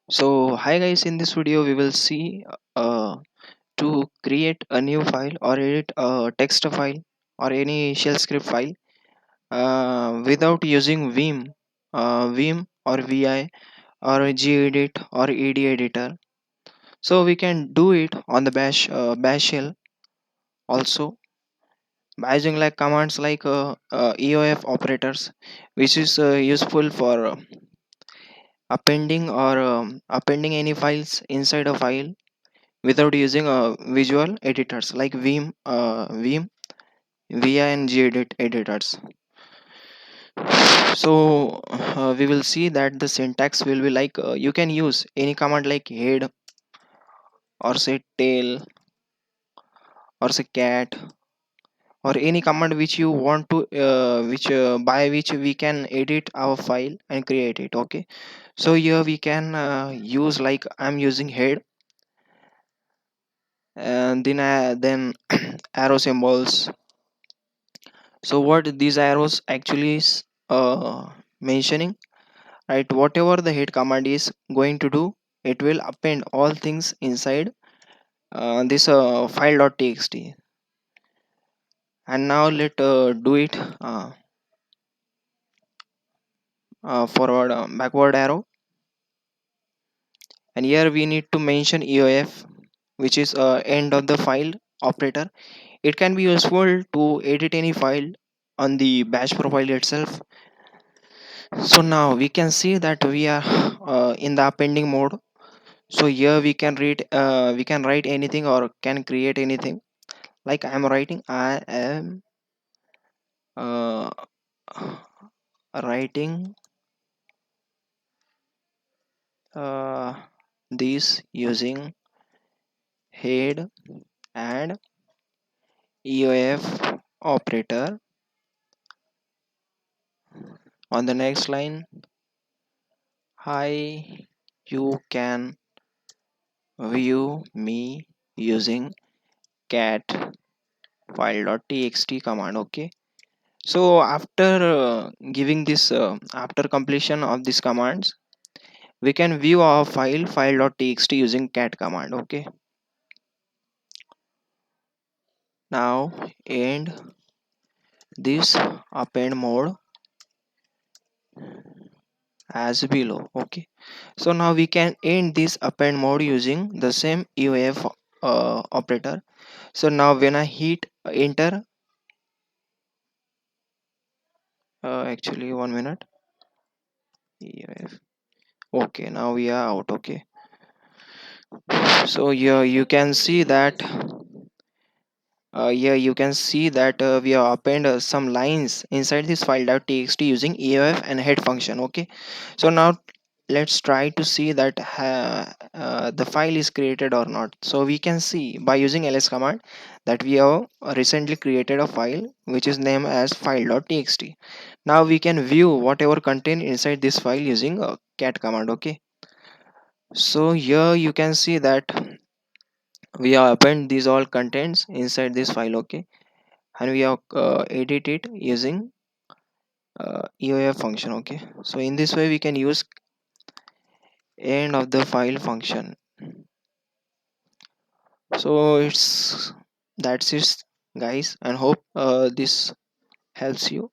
So hi guys, in this video we will see to create a new file or edit a text file or any shell script file without using Vim or Vi or gedit or ed editor. So we can do it on the bash shell also by using like commands like EOF operators, which is useful for appending any files inside a file without using visual editors like Vim, VI and gedit editors. So we will see that the syntax will be like you can use any command like head or say tail or say cat or any command which you want to which by which we can edit our file and create it. Okay, so here we can use like I'm using head and then arrow symbols. So what these arrows actually is mentioning, right? Whatever the head command is going to do, it will append all things inside this file.txt. And now let do it forward backward arrow, and here we need to mention EOF, which is end of the file operator. It can be useful to edit any file on the bash profile itself. So now we can see that we are in the appending mode. So here we can we can write anything or can create anything. Like I am writing, I am uh, writing uh, this using head and EOF operator. On the next line, hi, you can view me using cat file.txt command. Okay, so after giving this after completion of these commands, we can view our file.txt using cat command. Okay, now end this append mode as below. Okay, so now we can end this append mode using the same EOF operator. So now when I hit enter, actually 1 minute, EOF. Okay, now we are out. Okay, so here you can see that here you can see that we have append some lines inside this file.txt using EOF and head function. Okay, so now let's try to see that the file is created or not. So we can see by using ls command that we have recently created a file which is named as file.txt. Now we can view whatever content inside this file using cat command. Okay, so here you can see that we have append these all contents inside this file. Okay, and we have edit it using EOF function. Okay, so in this way we can use end of the file function. So that's it guys, and hope this helps you.